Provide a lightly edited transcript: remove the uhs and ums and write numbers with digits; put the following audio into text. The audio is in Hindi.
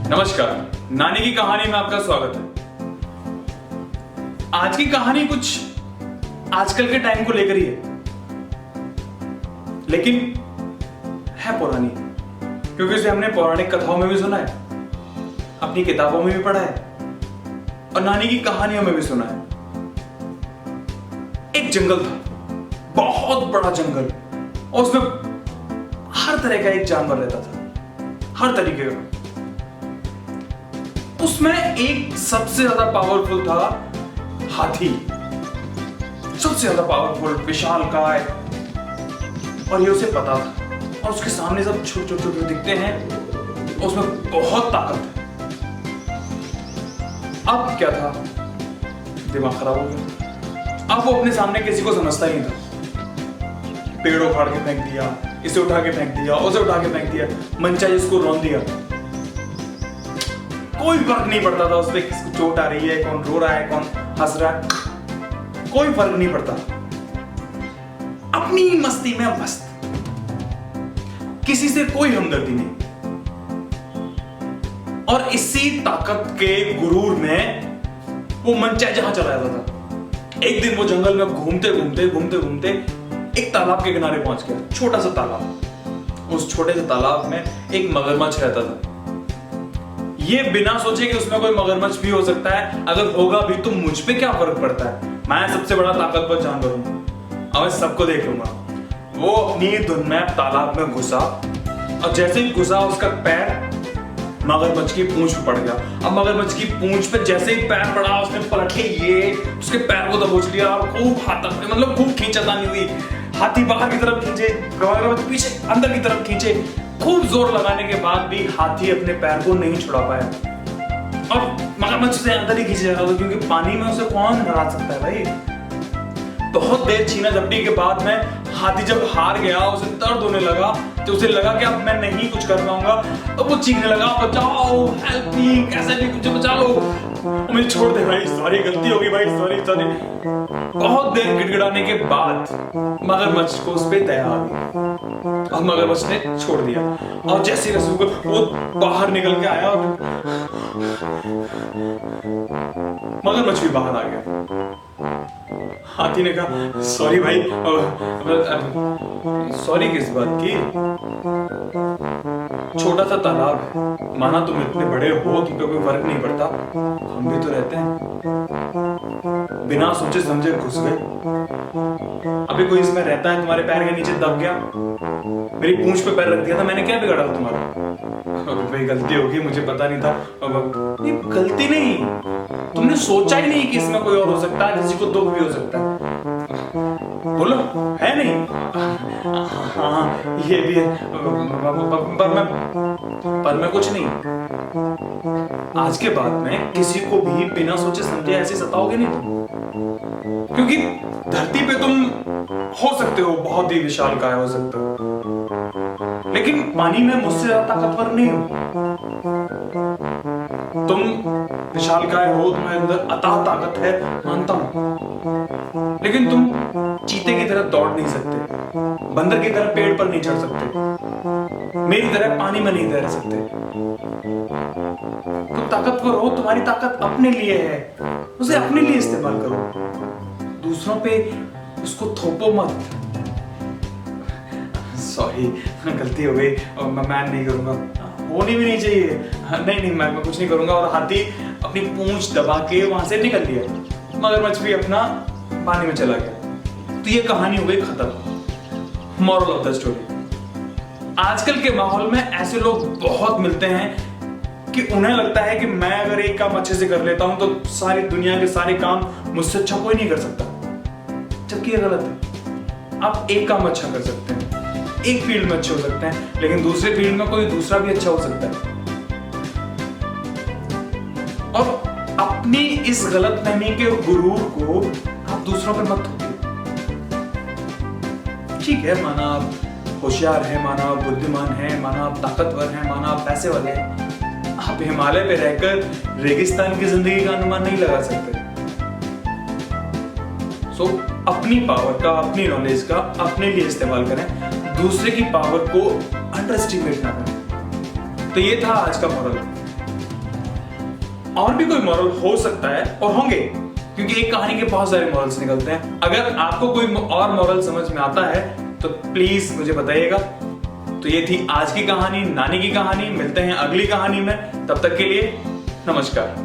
नमस्कार, नानी की कहानी में आपका स्वागत है। आज की कहानी कुछ आजकल के टाइम को लेकर ही है, लेकिन है पुरानी, क्योंकि इसे हमने पौराणिक कथाओं में भी सुना है, अपनी किताबों में भी पढ़ा है और नानी की कहानियों में भी सुना है। एक जंगल था, बहुत बड़ा जंगल, और उसमें हर तरह का एक जानवर रहता था, हर तरीके का। उसमें एक सबसे ज्यादा पावरफुल था हाथी, सबसे ज्यादा पावरफुल, विशालकाय, और ये उसे पता था। और उसके सामने सब छोटे छोटे दिखते हैं, उसमें बहुत ताकत है। अब क्या था, दिमाग खराब हो गया। अब वो अपने सामने किसी को समझता ही नहीं था। पेड़ उखाड़ के फेंक दिया, इसे उठा के फेंक दिया, उसे उठा के फेंक दिया, मनचाही इसको रौंद दिया। कोई फर्क नहीं पड़ता था उसपे, किसको चोट आ रही है, कौन रो रहा है, कौन हंस रहा है, कोई फर्क नहीं पड़ता। अपनी मस्ती में मस्त, किसी से कोई हमदर्दी नहीं। और इसी ताकत के गुरूर में वो मनचाहे जहां चला जाता था। एक दिन वो जंगल में घूमते घूमते एक तालाब के किनारे पहुंच गया, छोटा सा तालाब। उस छोटे से तालाब में एक मगरमच्छ रहता था। ये बिना सोचे कि उसमें कोई मगरमच्छ भी हो सकता है, अगर होगा भी तो मुझ पे क्या फर्क पड़ता है, मैं सबसे बड़ा ताकतवर जानवर हूं, अब मैं सबको देख लूंगा। वो अपनी धुन में तालाब में घुसा, और जैसे ही घुसा उसका पैर मगरमच्छ की पूंछ पे पड़ गया। अब मगरमच्छ की पूंछ पे जैसे ही पैर पड़ा, उसने पलट के ये उसके पैर को दबोच लिया और खूब खूब खींचातानी हुई। हाथी बाहर की तरफ खींचे, मगरमच्छ पीछे अंदर की तरफ खींचे। खूब जोर लगाने के बाद भी हाथी अपने पैर को नहीं छुड़ा पाया, और मगरमच्छ से अंदर ही खींचे जा रहा था, क्योंकि पानी में उसे कौन हरा सकता है भाई। बहुत देर छीना झपटी के बाद में हाथी जब हार गया, उसे दर्द होने लगा, तो उसे लगा कि अब मैं नहीं कुछ कर पाऊंगा, तो वो चीखने लगा, बचाओ, हेल्प मी, कैसे भी मुझे बचा लो, मुझे छोड़ दे भाई, सॉरी, गलती हो गई भाई, सॉरी। बहुत देर गिड़गिड़ाने के बाद मगरमच्छ को उस पे दया आ गई, और मगरमच्छ ने छोड़ दिया। और जैसे ही रसूल को वो बाहर निकल के आया, मगरमच्छ भी बाहर आ गया। हाथी ने कहा, सॉरी भाई। सॉरी किस बात की, छोटा सा तालाब है, माना तुम इतने बड़े हो, तुम पे कोई फर्क नहीं पड़ता, हम भी तो रहते हैं। बिना सोचे समझे घुस गए। अभी कोई इसमें रहता है, तुम्हारे पैर के नीचे दब गया, मेरी पूंछ पे पैर रख दिया था, मैंने क्या बिगाड़ा था तुम्हारा? भाई गलती होगी, मुझे पता नहीं था। नहीं, गलती नहीं, तुमने सोचा ही नहीं कि इसमें कोई और हो सकता है, किसी को दुख भी हो सकता है। बोलो, है नहीं? हाँ, ये भी है, पर मैं कुछ नहीं। आज के बाद में किसी को भी बिना सोचे समझे ऐसे सताओगे नहीं तुम, क्योंकि धरती पे तुम हो सकते हो बहुत ही विशालकाय हो सकते हो, लेकिन पानी में मुझसे ज्यादा ताकतवर नहीं हो। तुम विशालकाय हो, तुम्हारे अंदर अथाह ताकत है, मानता हूं, लेकिन तुम चीते की तरह दौड़ नहीं सकते, बंदर की तरह पेड़ पर नहीं चढ़ सकते, मेरी तरह पानी में नहीं तैर सकते। तुम ताकतवर हो, तुम्हारी ताकत अपने लिए है, उसे अपने लिए इस्तेमाल करो, दूसरों पे उसको थोपो मत। सॉरी, गलती हो गई, मैं नहीं करूंगा, होनी भी नहीं चाहिए। नहीं, मैं कुछ नहीं करूंगा। और हाथी अपनी पूंछ दबा के वहां से निकल लिया, मगरमच्छ भी अपना पानी में चला गया। तो ये कहानी हो गई खत्म। मॉरल ऑफ द स्टोरी, आजकल के माहौल में ऐसे लोग बहुत मिलते हैं कि उन्हें लगता है कि मैं अगर एक काम अच्छे से कर लेता हूं तो सारी दुनिया के सारे काम मुझसे अच्छा कोई नहीं कर सकता, जबकि ये गलत है। आप एक काम अच्छा कर सकते हैं, एक फील्ड में अच्छे हो सकते हैं, लेकिन दूसरे फील्ड में कोई दूसरा भी अच्छा हो सकता है। और अपनी इस गलतफहमी के गुरूर को आप दूसरों पर मत थोपिए। ठीक है, माना आप होशियार हैं, माना आप बुद्धिमान हैं, माना आप ताकतवर हैं, माना आप पैसे वाले हैं, आप हिमालय पे रहकर रेगिस्तान की जिंदगी का अनुमान नहीं लगा सकते। सो अपनी पावर का, अपनी नॉलेज का अपने लिए इस्तेमाल करें, दूसरे की पावर को अंडर एस्टिमेट ना करें। तो ये था आज का मॉरल। और भी कोई मॉरल हो सकता है और होंगे, क्योंकि एक कहानी के बहुत सारे मॉरल्स निकलते हैं। अगर आपको कोई और मॉरल समझ में आता है तो प्लीज मुझे बताइएगा। तो ये थी आज की कहानी, नानी की कहानी। मिलते हैं अगली कहानी में, तब तक के लिए नमस्कार।